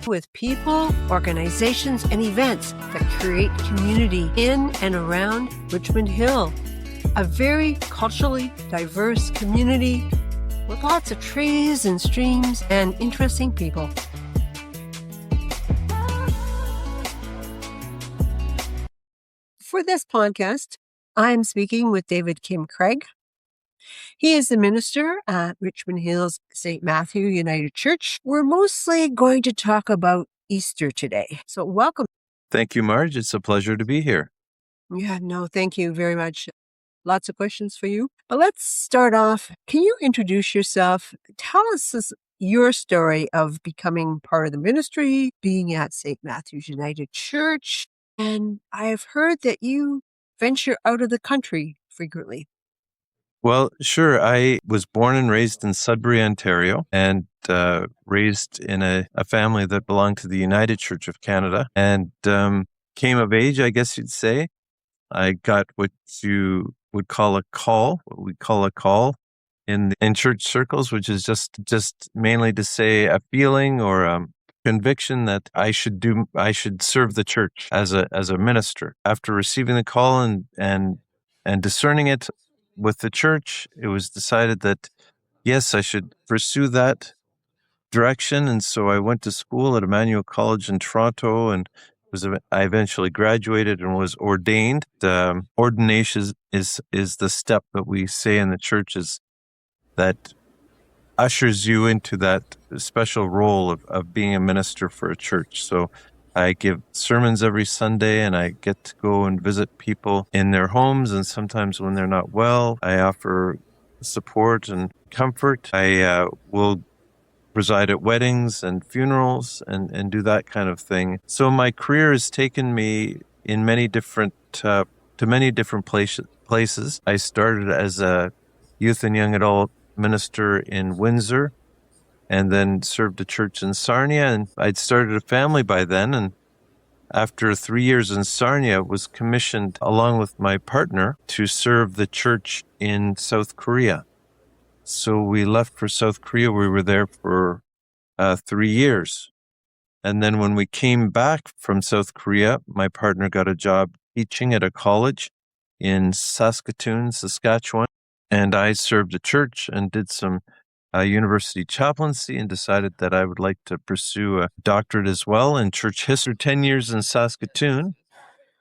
with people, organizations, and events that create community in and around Richmond Hill. A very culturally diverse community with lots of trees and streams and interesting people. For this podcast, I'm speaking with David Kim-Cragg. He is the minister at Richmond Hill's St. Matthew United Church. We're mostly going to talk about Easter today. So welcome. Thank you, Marge. It's a pleasure to be here. Yeah, no, thank you very much. Lots of questions for you. But let's start off. Can you introduce yourself? Tell us your story of becoming part of the ministry, being at St. Matthew's United Church. And I have heard that you venture out of the country frequently. Well, sure. I was born and raised in Sudbury, Ontario, and raised in a family that belonged to the United Church of Canada, and came of age, I guess you'd say. I got what you would call a call, what we call a call in church circles, which is just mainly to say a feeling or a conviction that I should serve the church as a minister. After receiving the call and discerning it with the church, it was decided that, yes, I should pursue that direction. And so I went to school at Emmanuel College in Toronto, and I eventually graduated and was ordained. Ordination is the step that we say in the churches that ushers you into that special role of being a minister for a church. So I give sermons every Sunday, and I get to go and visit people in their homes, and sometimes when they're not well, I offer support and comfort. I will preside at weddings and funerals and do that kind of thing. So my career has taken me in many different to many different places. I started as a youth and young adult minister in Windsor, and then served a church in Sarnia, and I'd started a family by then. And after 3 years in Sarnia, was commissioned along with my partner to serve the church in South Korea. So we left for South Korea. We were there for 3 years. And then when we came back from South Korea, my partner got a job teaching at a college in Saskatoon, Saskatchewan. And I served a church and did some university chaplaincy, and decided that I would like to pursue a doctorate as well in church history. 10 years in Saskatoon,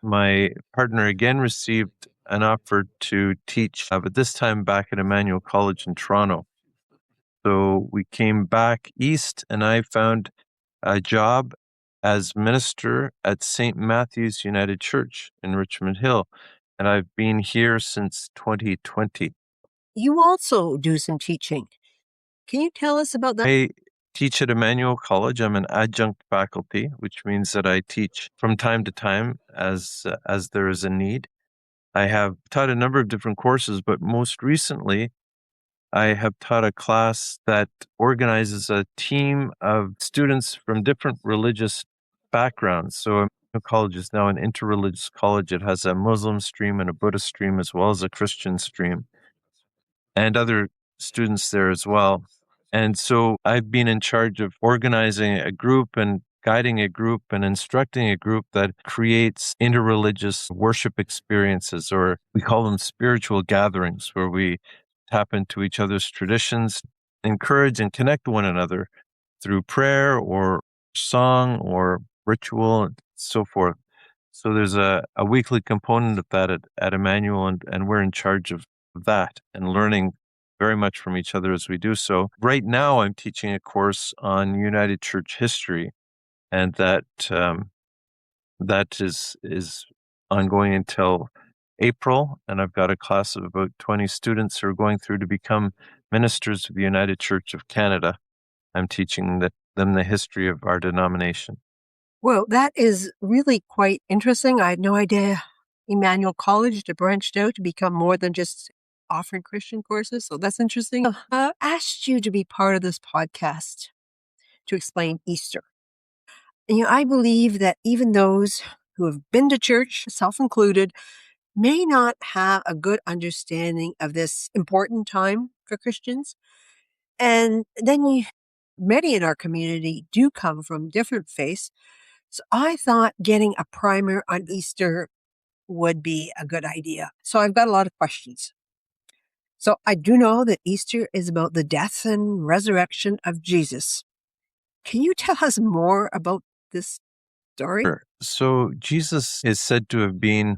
my partner again received an offer to teach, but this time back at Emmanuel College in Toronto. So we came back east, and I found a job as minister at St. Matthew's United Church in Richmond Hill, and I've been here since 2020. You also do some teaching. Can you tell us about that? I teach at Emmanuel College. I'm an adjunct faculty, which means that I teach from time to time as there is a need. I have taught a number of different courses, but most recently, I have taught a class that organizes a team of students from different religious backgrounds. So Emmanuel College is now an interreligious college. It has a Muslim stream and a Buddhist stream, as well as a Christian stream, and other students there as well. And so I've been in charge of organizing a group and guiding a group and instructing a group that creates interreligious worship experiences, or we call them spiritual gatherings, where we tap into each other's traditions, encourage and connect one another through prayer or song or ritual and so forth. So there's a weekly component of that at Emmanuel, and we're in charge of that and learning very much from each other as we do so. Right now, I'm teaching a course on United Church history, and that is ongoing until April. And I've got a class of about 20 students who are going through to become ministers of the United Church of Canada. I'm teaching them the history of our denomination. Well, that is really quite interesting. I had no idea Emmanuel College had branched out to become more than just offering Christian courses. So that's interesting. I asked you to be part of this podcast to explain Easter. And, I believe that even those who have been to church, self included, may not have a good understanding of this important time for Christians. And then many in our community do come from different faiths. So I thought getting a primer on Easter would be a good idea. So I've got a lot of questions. So I do know that Easter is about the death and resurrection of Jesus. Can you tell us more about this story? Sure. So Jesus is said to have been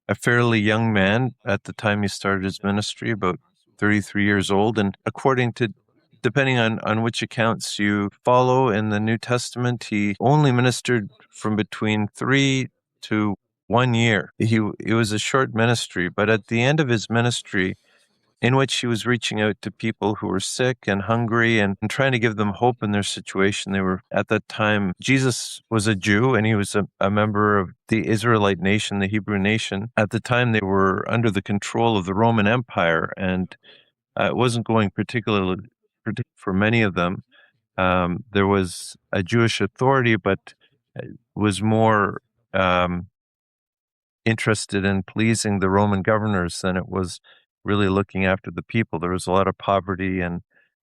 a fairly young man at the time he started his ministry, about 33 years old. And according to, depending on which accounts you follow in the New Testament, he only ministered from between 3 to 1 year. It was a short ministry, but at the end of his ministry, in which he was reaching out to people who were sick and hungry and trying to give them hope in their situation. They were, at that time, Jesus was a Jew and he was a member of the Israelite nation, the Hebrew nation. At the time, they were under the control of the Roman Empire, and it wasn't going particularly for many of them. There was a Jewish authority, but was more interested in pleasing the Roman governors than it was really looking after the people. There was a lot of poverty and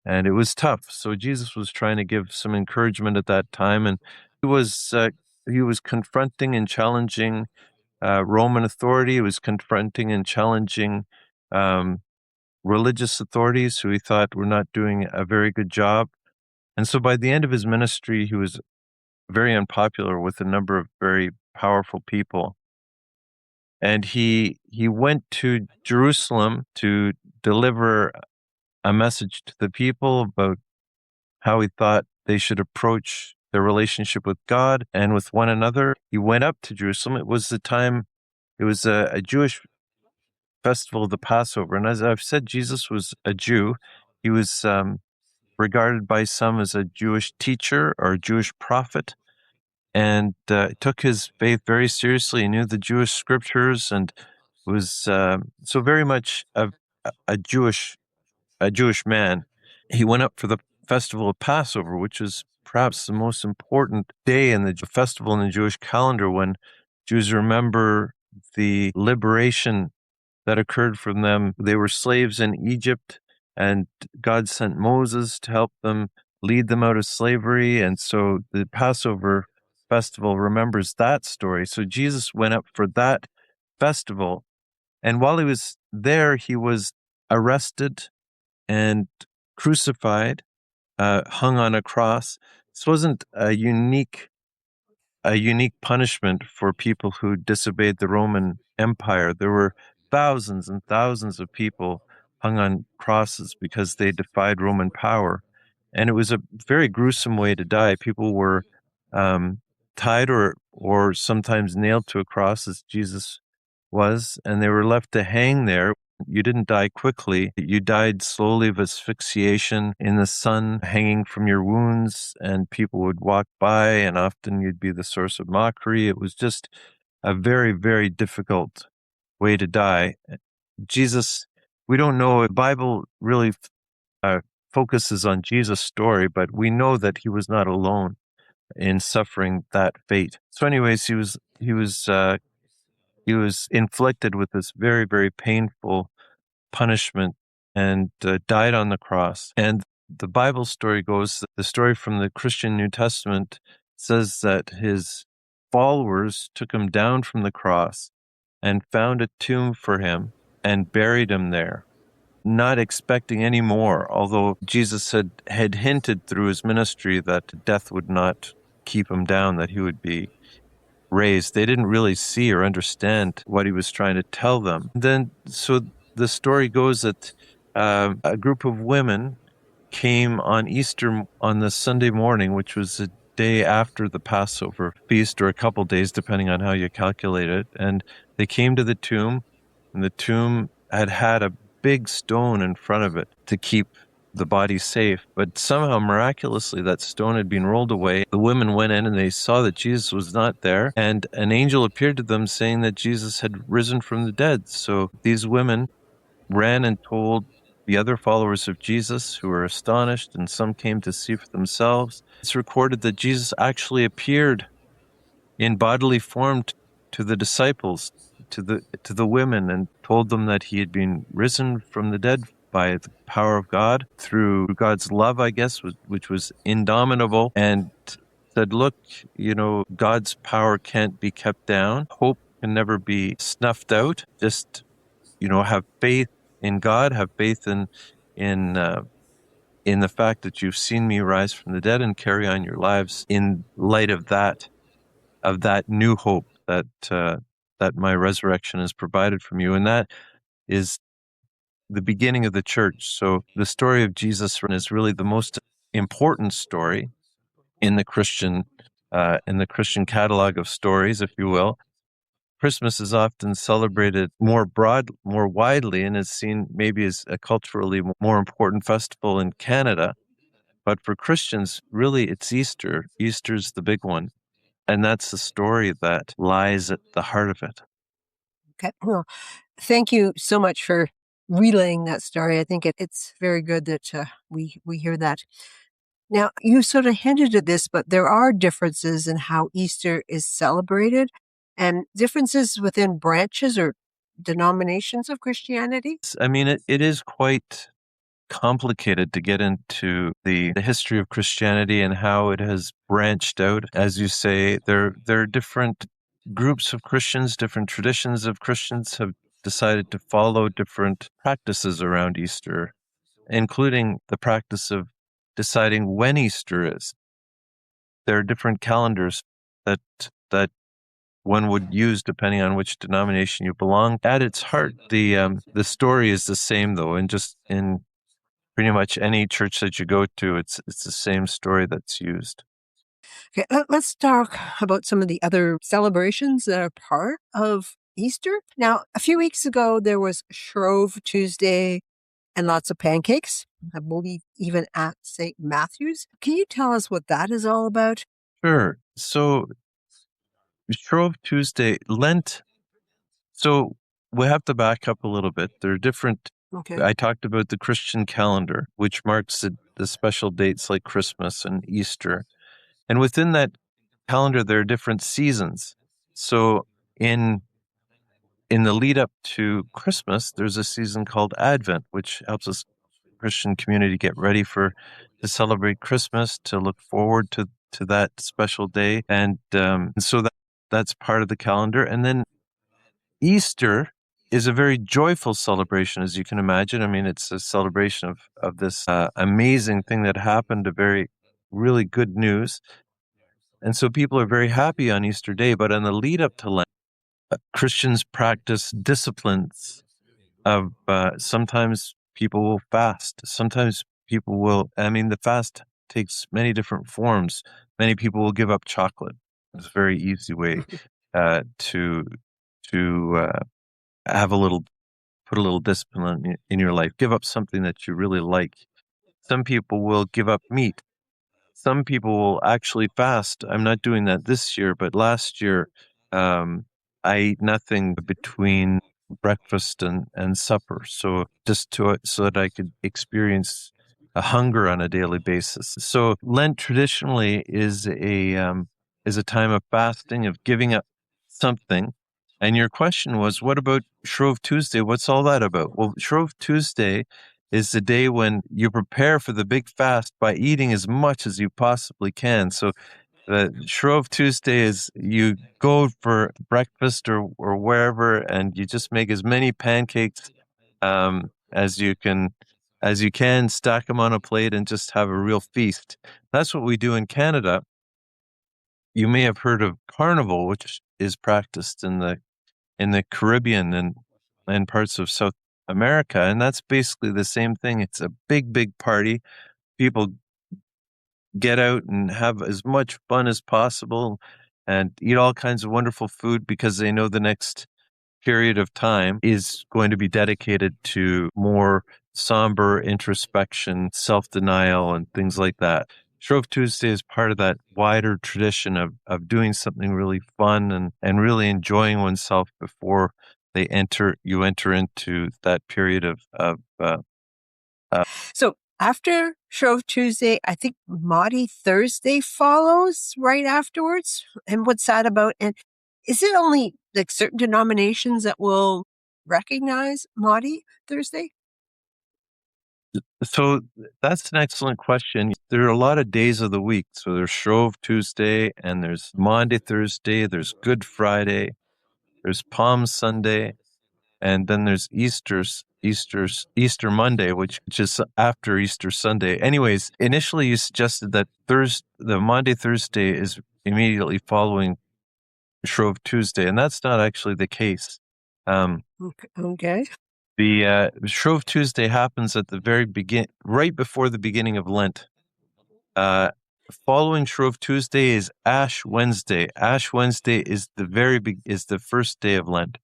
it was tough. So Jesus was trying to give some encouragement at that time, and he was confronting and challenging Roman authority. He was confronting and challenging um, religious authorities who he thought were not doing a very good job. And so by the end of his ministry, he was very unpopular with a number of very powerful people. And he went to Jerusalem to deliver a message to the people about how he thought they should approach their relationship with God and with one another. He went up to Jerusalem. It was a Jewish festival of the Passover. And as I've said, Jesus was a Jew. He was regarded by some as a Jewish teacher or a Jewish prophet, and took his faith very seriously. He knew the Jewish scriptures and was so very much a Jewish man. He went up for the festival of Passover, which is perhaps the most important day in the festival in the Jewish calendar, when Jews remember the liberation that occurred from them. They were slaves in Egypt, and God sent Moses to help them lead them out of slavery. And so the Passover festival remembers that story. So Jesus went up for that festival. And while he was there, he was arrested and crucified, hung on a cross. This wasn't a unique punishment for people who disobeyed the Roman Empire. There were thousands and thousands of people hung on crosses because they defied Roman power. And it was a very gruesome way to die. People were tied or sometimes nailed to a cross, as Jesus was, and they were left to hang there. You didn't die quickly. You died slowly of asphyxiation in the sun, hanging from your wounds, and people would walk by, and often you'd be the source of mockery. It was just a very, very difficult way to die. Jesus, we don't know. The Bible really focuses on Jesus' story, but we know that he was not alone in suffering that fate. So, anyways, he was inflicted with this very, very painful punishment and died on the cross. And the Bible story goes, the story from the Christian New Testament says that his followers took him down from the cross and found a tomb for him and buried him there, not expecting any more, although Jesus had hinted through his ministry that death would not keep him down, that he would be raised. They didn't really see or understand what he was trying to tell them. So the story goes that a group of women came on Easter, on the Sunday morning, which was the day after the Passover feast, or a couple days, depending on how you calculate it. And they came to the tomb, and the tomb had a big stone in front of it to keep the body safe. But somehow, miraculously, that stone had been rolled away. The women went in and they saw that Jesus was not there, and an angel appeared to them saying that Jesus had risen from the dead. So these women ran and told the other followers of Jesus, who were astonished, and some came to see for themselves. It's recorded that Jesus actually appeared in bodily form to the disciples, to the women, and told them that he had been risen from the dead by the power of God, through God's love, I guess, which was indomitable, and said, look, God's power can't be kept down. Hope can never be snuffed out. Just, have faith in God, have faith in the fact that you've seen me rise from the dead, and carry on your lives in light of that new hope that my resurrection has provided from you. And that is the beginning of the church. So the story of Jesus is really the most important story in the Christian catalog of stories, if you will. Christmas is often celebrated more widely, and is seen maybe as a culturally more important festival in Canada. But for Christians, really, it's Easter. Easter's the big one. And that's the story that lies at the heart of it. Okay. Well, thank you so much for relaying that story. I think it's very good that we hear that. Now, you sort of hinted at this, but there are differences in how Easter is celebrated, and differences within branches or denominations of Christianity. I mean, it is quite complicated to get into the history of Christianity and how it has branched out. As you say, there are different groups of Christians, different traditions of Christians have decided to follow different practices around Easter, including the practice of deciding when Easter is. There are different calendars that one would use depending on which denomination you belong. At its heart, the story is the same, though, and just in pretty much any church that you go to, it's the same story that's used. Okay, let's talk about some of the other celebrations that are part of Easter. Now, a few weeks ago, there was Shrove Tuesday and lots of pancakes, I believe even at St. Matthew's. Can you tell us what that is all about? Sure. So, Shrove Tuesday, Lent. So, we have to back up a little bit. There are different. Okay. I talked about the Christian calendar, which marks the special dates like Christmas and Easter. And within that calendar, there are different seasons. So, in the lead up to Christmas, there's a season called Advent, which helps us Christian community get ready to celebrate Christmas, to look forward to that special day, and so that's part of the calendar. And then Easter is a very joyful celebration, as you can imagine. I mean, it's a celebration of this amazing thing that happened, a very really good news, and so people are very happy on Easter Day. But on the lead up to Lent, Christians practice disciplines of sometimes people will fast. Sometimes people will, I mean, the fast takes many different forms. Many people will give up chocolate. It's a very easy way to have put a little discipline in your life. Give up something that you really like. Some people will give up meat. Some people will actually fast. I'm not doing that this year, but last year, I ate nothing between breakfast and supper. So so that I could experience a hunger on a daily basis. So Lent traditionally is a time of fasting, of giving up something. And your question was, what about Shrove Tuesday? What's all that about? Well, Shrove Tuesday is the day when you prepare for the big fast by eating as much as you possibly can. So the Shrove Tuesday is you go for breakfast or wherever, and you just make as many pancakes as you can, stack them on a plate, and just have a real feast. That's what we do in Canada. You may have heard of Carnival, which is practiced in the Caribbean and parts of South America, and that's basically the same thing. It's a big party. People get out and have as much fun as possible and eat all kinds of wonderful food because they know the next period of time is going to be dedicated to more somber introspection, self-denial, and things like that. Shrove Tuesday is part of that wider tradition of doing something really fun and really enjoying oneself before you enter into that period of So after Shrove Tuesday, I think Maundy Thursday follows right afterwards. And what's that about? And is it only like certain denominations that will recognize Maundy Thursday? So that's an excellent question. There are a lot of days of the week. So there's Shrove Tuesday, and there's Maundy Thursday, there's Good Friday, there's Palm Sunday, and then there's Easter Monday, which is after Easter Sunday. Anyways, initially you suggested that the Maundy Thursday is immediately following Shrove Tuesday, and that's not actually the case. Okay. The Shrove Tuesday happens at the right before the beginning of Lent. Following Shrove Tuesday is Ash Wednesday. Ash Wednesday is is the first day of Lent,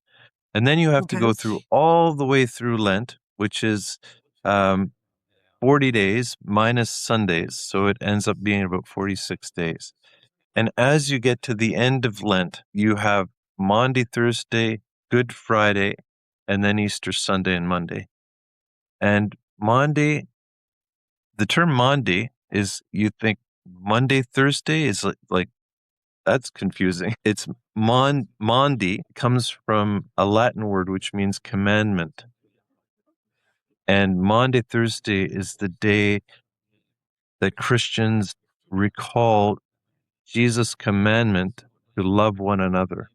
and then you have to go through all the way through Lent, which is 40 days minus Sundays, so it ends up being about 46 days. And as you get to the end of Lent, you have Maundy Thursday, Good Friday, and then Easter Sunday and Monday. And Maundy, the term Maundy is, you think Monday, Thursday is like that's confusing. It's Maundy comes from a Latin word which means commandment. And Maundy Thursday is the day that Christians recall Jesus' commandment to love one another.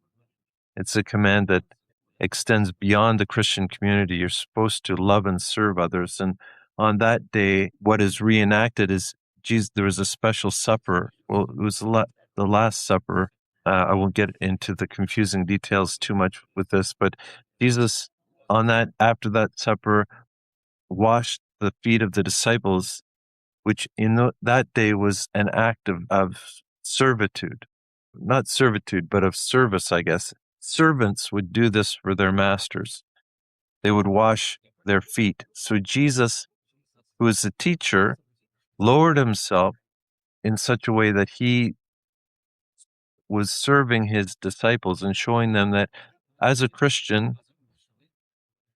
It's a command that extends beyond the Christian community. You're supposed to love and serve others. And on that day, what is reenacted is there was a special supper. Well, it was the Last Supper. I won't get into the confusing details too much with this, but Jesus, after that supper, washed the feet of the disciples, which that day was an act of servitude. Not servitude, but of service, I guess. Servants would do this for their masters. They would wash their feet. So Jesus, who is the teacher, lowered himself in such a way that he was serving his disciples and showing them that as a Christian,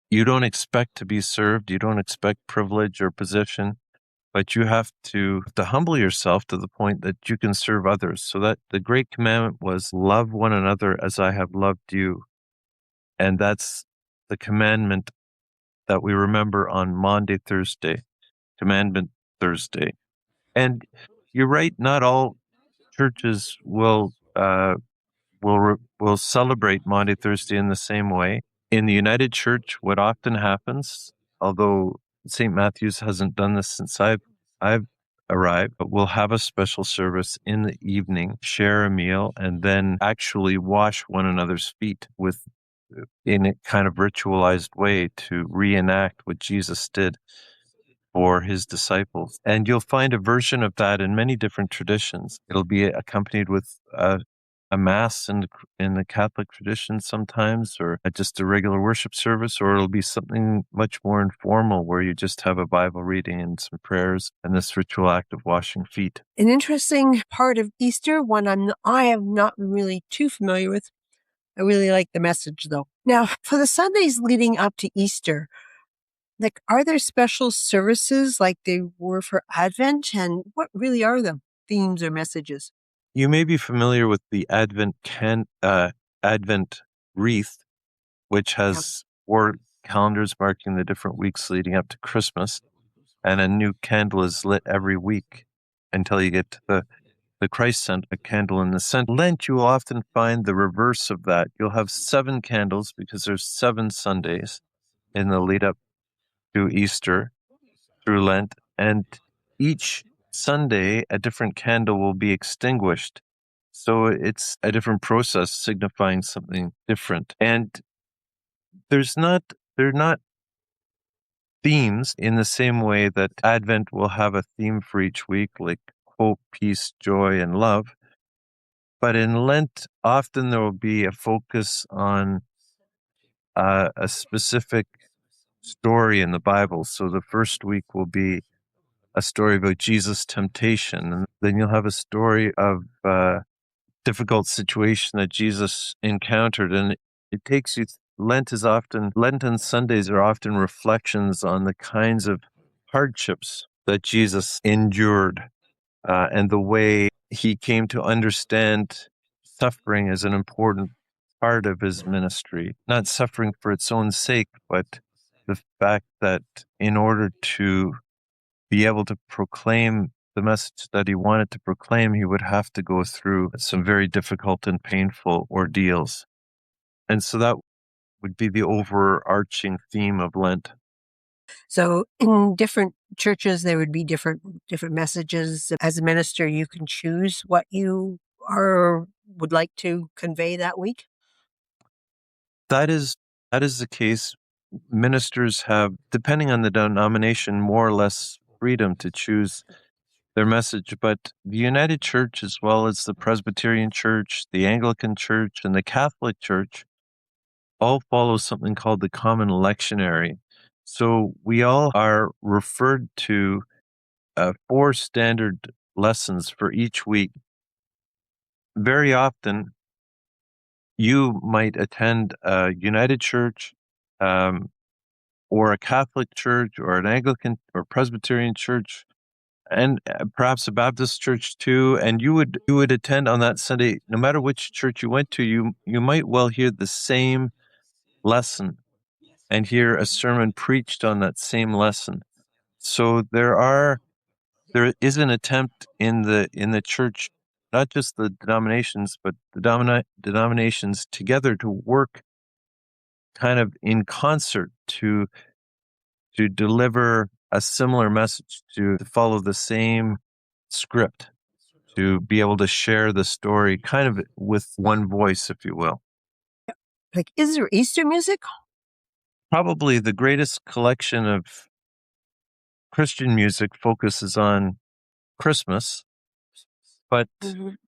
you don't expect to be served. You don't expect privilege or position, but you have to humble yourself to the point that you can serve others. So that the great commandment was love one another as I have loved you. And that's the commandment that we remember on Maundy Thursday, Commandment Thursday. And you're right, not all churches will celebrate Maundy Thursday in the same way. In the United Church, what often happens, although St. Matthew's hasn't done this since I've arrived, but we'll have a special service in the evening, share a meal, and then actually wash one another's feet in a kind of ritualized way to reenact what Jesus did for his disciples. And you'll find a version of that in many different traditions. It'll be accompanied with a mass in the Catholic tradition sometimes, or just a regular worship service, or it'll be something much more informal where you just have a Bible reading and some prayers and this ritual act of washing feet. An interesting part of Easter, one I am not really too familiar with. I really like the message, though. Now, for the Sundays leading up to Easter, are there special services like they were for Advent? And what really are the themes or messages? You may be familiar with the Advent wreath, which has 4 calendars marking the different weeks leading up to Christmas, and a new candle is lit every week until you get to the Christ candle in the center. Lent, you will often find the reverse of that. You'll have 7 candles because there's 7 Sundays in the lead up to Easter through Lent, and each Sunday a different candle will be extinguished. So it's a different process signifying something different. And they're not themes in the same way that Advent will have a theme for each week, like hope, peace, joy, and love. But in Lent, often there will be a focus on a specific story in the Bible. So the first week will be a story about Jesus' temptation, and then you'll have a story of difficult situation that Jesus encountered, and it takes you. Lenten Sundays are often reflections on the kinds of hardships that Jesus endured, and the way he came to understand suffering as an important part of his ministry. Not suffering for its own sake, but the fact that in order to be able to proclaim the message that he wanted to proclaim, he would have to go through some very difficult and painful ordeals. And so that would be the overarching theme of Lent. So in different churches, there would be different messages. As a minister, you can choose what you would like to convey that week. That is the case. Ministers have, depending on the denomination, more or less freedom to choose their message. But the United Church, as well as the Presbyterian Church, the Anglican Church, and the Catholic Church, all follow something called the common lectionary. So we all are referred to 4 standard lessons for each week. Very often, you might attend a United Church, or a Catholic church, or an Anglican or Presbyterian church, and perhaps a Baptist church too. And you would attend on that Sunday, no matter which church you went to. You might well hear the same lesson and hear a sermon preached on that same lesson. So there is an attempt in the church, not just the denominations, but the denominations together to work kind of in concert to deliver a similar message, to follow the same script, to be able to share the story kind of with one voice, if you will. Like, is there Easter music? Probably the greatest collection of Christian music focuses on Christmas, but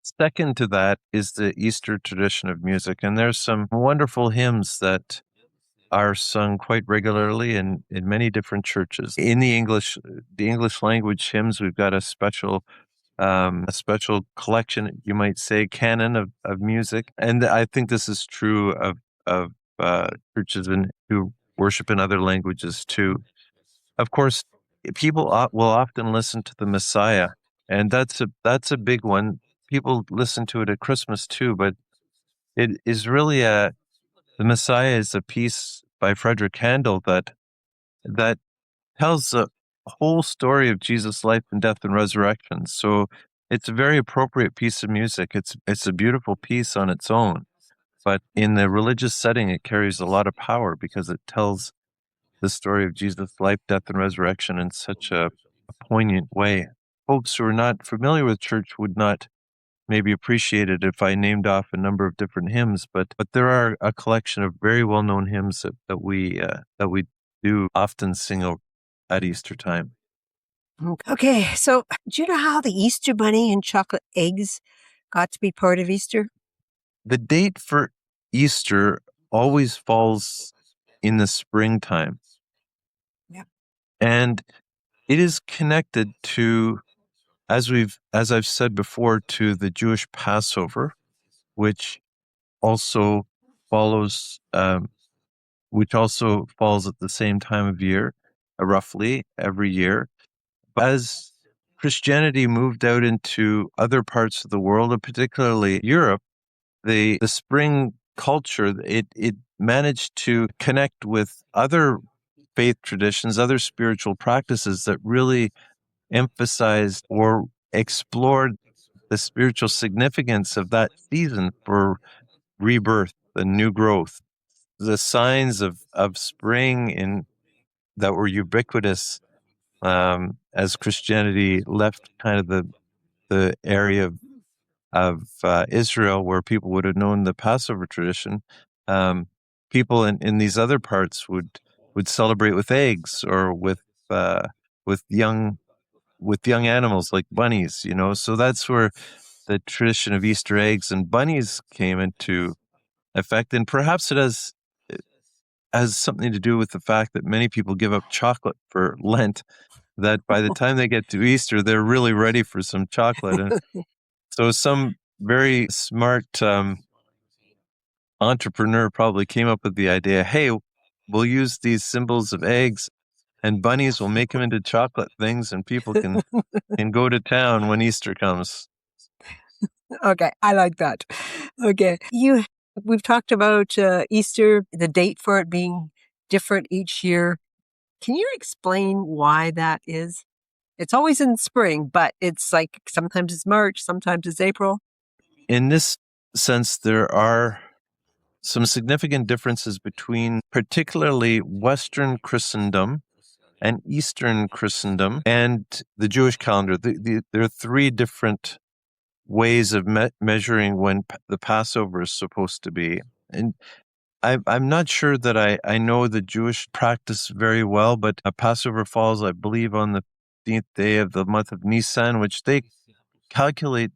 second to that is the Easter tradition of music. And there's some wonderful hymns that are sung quite regularly in many different churches. In the English language hymns, we've got a special collection, you might say, canon of music. And I think this is true of churches who worship in other languages too. Of course, people will often listen to the Messiah, and that's a big one. People listen to it at Christmas too, but it is really the Messiah is a piece by Frederick Handel that tells the whole story of Jesus' life and death and resurrection. So it's a very appropriate piece of music. It's a beautiful piece on its own, but in the religious setting, it carries a lot of power because it tells the story of Jesus' life, death, and resurrection in such a poignant way. Folks who are not familiar with church would not maybe appreciate it if I named off a number of different hymns, but there are a collection of very well-known hymns that we do often sing at Easter time. Okay, so do you know how the Easter bunny and chocolate eggs got to be part of Easter? The date for Easter always falls in the springtime. Yeah. And it is connected to, as I've said before, to the Jewish Passover, which also follows, which also falls at the same time of year, roughly every year. As Christianity moved out into other parts of the world, and particularly Europe, the spring culture, it managed to connect with other faith traditions, other spiritual practices that really emphasized or explored the spiritual significance of that season for rebirth and new growth. The signs of spring that were ubiquitous as Christianity left kind of the area of Israel where people would have known the Passover tradition. People in these other parts would celebrate with eggs or with young animals like bunnies, So that's where the tradition of Easter eggs and bunnies came into effect, and perhaps it has something to do with the fact that many people give up chocolate for Lent. That by the time they get to Easter, they're really ready for some chocolate, and so some very smart entrepreneur probably came up with the idea, hey, we'll use these symbols of eggs and bunnies, we'll make them into chocolate things, and people can go to town when Easter comes. Okay, I like that. Okay, we've talked about Easter, the date for it being different each year. Can you explain why that is? It's always in spring, but it's like sometimes it's March, sometimes it's April. In this sense, there are some significant differences between particularly Western Christendom and Eastern Christendom and the Jewish calendar. There are three different ways of measuring when the Passover is supposed to be. And I'm not sure that I know the Jewish practice very well, but Passover falls, I believe, on the 15th day of the month of Nisan, which they calculate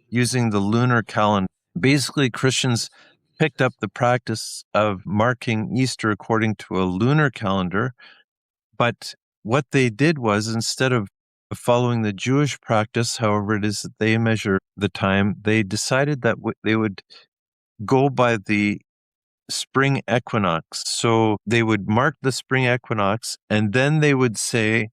using the lunar calendar. Basically, Christians picked up the practice of marking Easter according to a lunar calendar, but what they did was, instead of following the Jewish practice, however it is that they measure the time, they decided that they would go by the spring equinox. So they would mark the spring equinox, and then they would say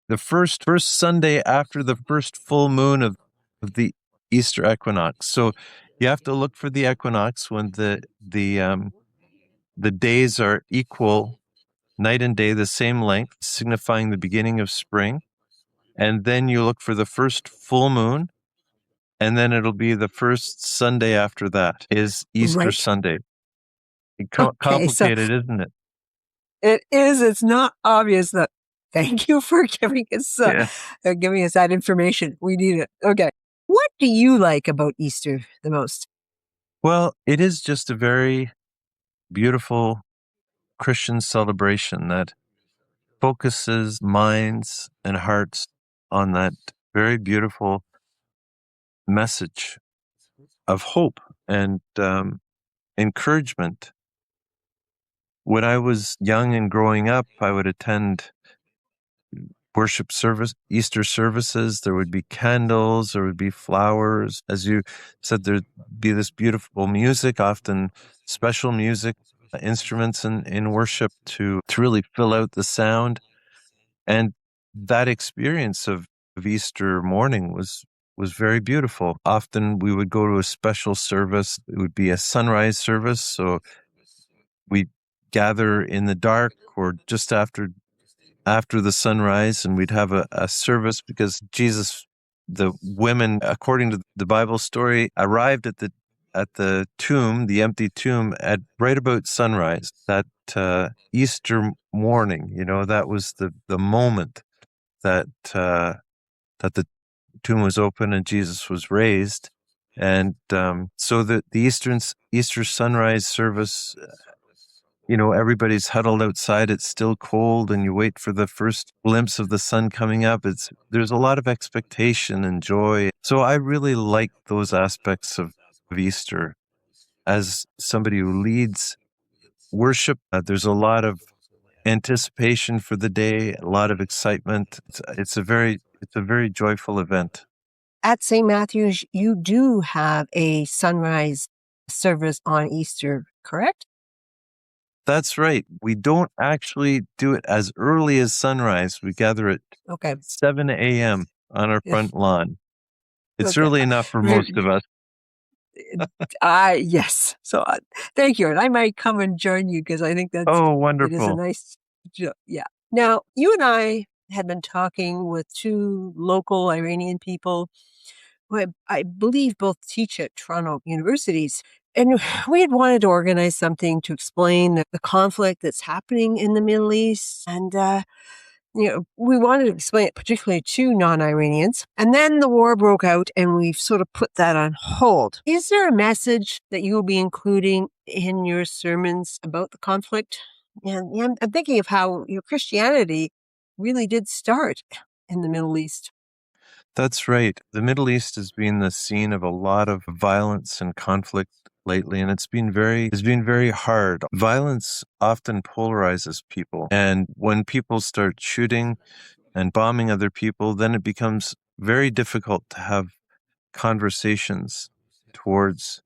the first Sunday after the first full moon of the Easter equinox. So you have to look for the equinox when the days are equal, night and day, the same length, signifying the beginning of spring. And then you look for the first full moon, and then it'll be the first Sunday after that is Easter Right. Sunday. Okay. So Complicated, isn't it? it is. It's not obvious that. Thank you for Yeah. giving us that information. We need it. Okay. What do you like about Easter the most? Well, it is just a very beautiful Christian celebration that focuses minds and hearts on that very beautiful message of hope and encouragement. When I was young and growing up, I would attend worship service, Easter services. There would be candles, there would be flowers. As you said, there'd be this beautiful music, often special music, instruments in worship to really fill out the sound. And that experience of Easter morning was very beautiful. Often we would go to a special service. It would be a sunrise service. So we'd gather in the dark or just after the sunrise, and we'd have a service because the women, according to the Bible story, arrived at the tomb, the empty tomb, at right about sunrise. That Easter morning, that was the moment that that the tomb was open and Jesus was raised. And so the Easter sunrise service, everybody's huddled outside. It's still cold, and you wait for the first glimpse of the sun coming up. There's a lot of expectation and joy. So I really like those aspects of Easter. As somebody who leads worship, there's a lot of anticipation for the day, a lot of excitement. It's a very joyful event. At St. Matthew's, you do have a sunrise service on Easter, correct? That's right. We don't actually do it as early as sunrise. We gather at Okay. 7 a.m. on our Yeah. front lawn. It's Okay. early enough for most of us. Yes. So thank you. And I might come and join you because I think Oh, it is a wonderful. nice, yeah. Now, you and I had been talking with two local Iranian people who I believe both teach at Toronto universities. And we had wanted to organize something to explain the conflict that's happening in the Middle East. And we wanted to explain it particularly to non-Iranians. And then the war broke out and we've sort of put that on hold. Is there a message that you will be including in your sermons about the conflict? And I'm thinking of how your Christianity really did start in the Middle East. That's right. The Middle East has been the scene of a lot of violence and conflict lately, and it's been very hard. Violence often polarizes people, and when people start shooting and bombing other people, then it becomes very difficult to have conversations towards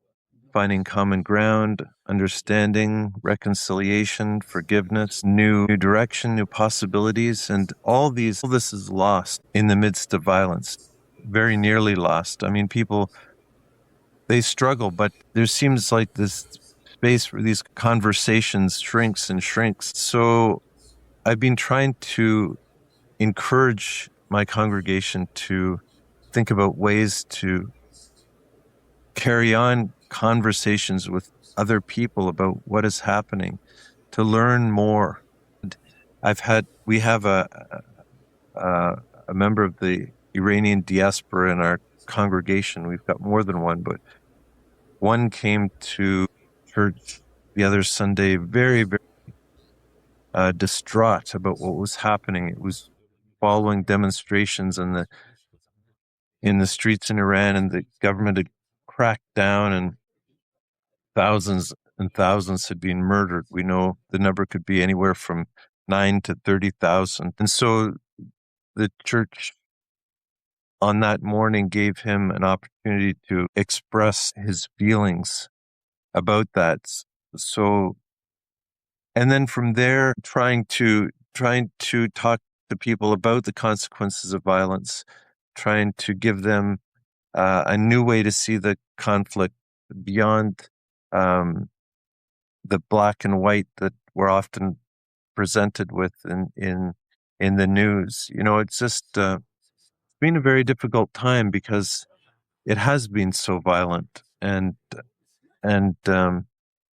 finding common ground, understanding, reconciliation, forgiveness, new direction, new possibilities, and all this is lost in the midst of violence. Very nearly lost. I mean, people, they struggle, but there seems like this space where these conversations shrinks and shrinks. So I've been trying to encourage my congregation to think about ways to carry on conversations with other people about what is happening, to learn more. And we have a member of the Iranian diaspora in our congregation. We've got more than one, but one came to church the other Sunday very, very distraught about what was happening. It was following demonstrations in the streets in Iran, and the government had cracked down, and thousands and thousands had been murdered. We know the number could be anywhere from 9 to 30,000. And so the church on that morning gave him an opportunity to express his feelings about that. So, and then from there, trying to talk to people about the consequences of violence, trying to give them a new way to see the conflict beyond the black and white that we're often presented with in the news. It's just been a very difficult time because it has been so violent, and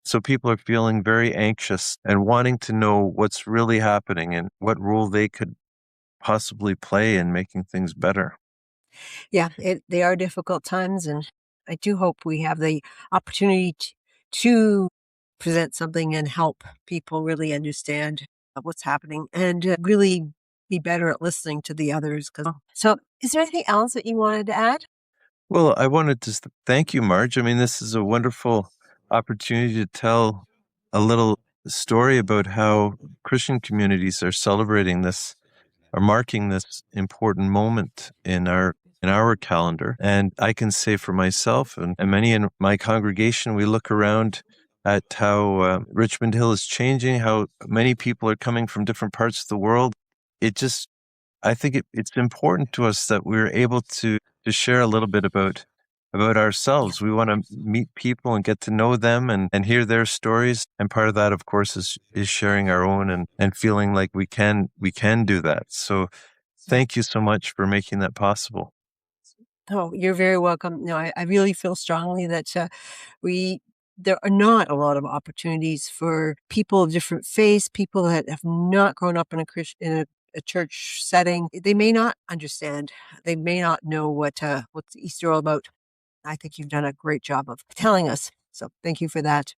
so people are feeling very anxious and wanting to know what's really happening and what role they could possibly play in making things better. Yeah, they are difficult times, and I do hope we have the opportunity to present something and help people really understand what's happening and really be better at listening to the others. So, is there anything else that you wanted to add? Well, I wanted to thank you, Marge. I mean, this is a wonderful opportunity to tell a little story about how Christian communities are celebrating this, are marking this important moment in our calendar. And I can say for myself and many in my congregation, we look around at how Richmond Hill is changing, how many people are coming from different parts of the world. I think it's important to us that we're able to share a little bit about ourselves. We want to meet people and get to know them and hear their stories. And part of that, of course, is sharing our own and feeling like we can do that. So thank you so much for making that possible. Oh, you're very welcome. No, I really feel strongly that there are not a lot of opportunities for people of different faiths, people that have not grown up in a church setting. They may not understand. They may not know what's Easter all about. I think you've done a great job of telling us. So thank you for that.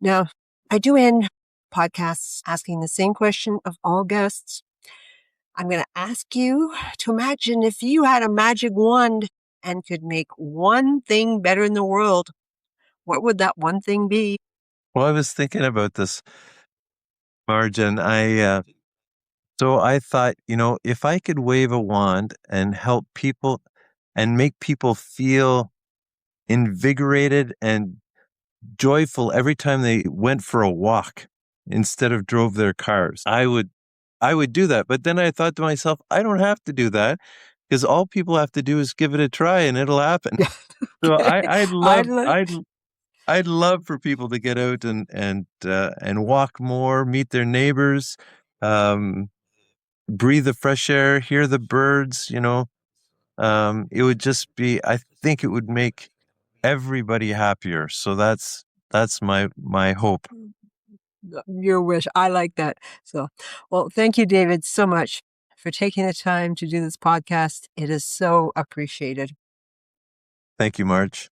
Now, I do end podcasts asking the same question of all guests. I'm going to ask you to imagine if you had a magic wand and could make one thing better in the world, what would that one thing be? Well, I was thinking about this, Marge, and so I thought, if I could wave a wand and help people and make people feel invigorated and joyful every time they went for a walk instead of drove their cars, I would do that. But then I thought to myself, I don't have to do that because all people have to do is give it a try and it'll happen. So I'd love for people to get out and walk more, meet their neighbors, breathe the fresh air, hear the birds. It would just be. I think it would make everybody happier. So that's my hope. Your wish. I like that. So, well, thank you, David, so much for taking the time to do this podcast. It is so appreciated. Thank you, Marge.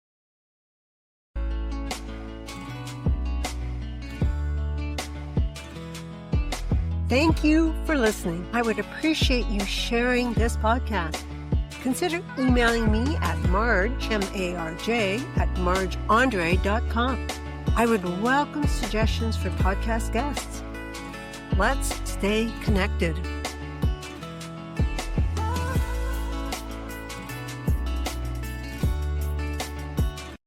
Thank you for listening. I would appreciate you sharing this podcast. Consider emailing me at Marge, M-A-R-J, at margeandre.com. I would welcome suggestions for podcast guests. Let's stay connected.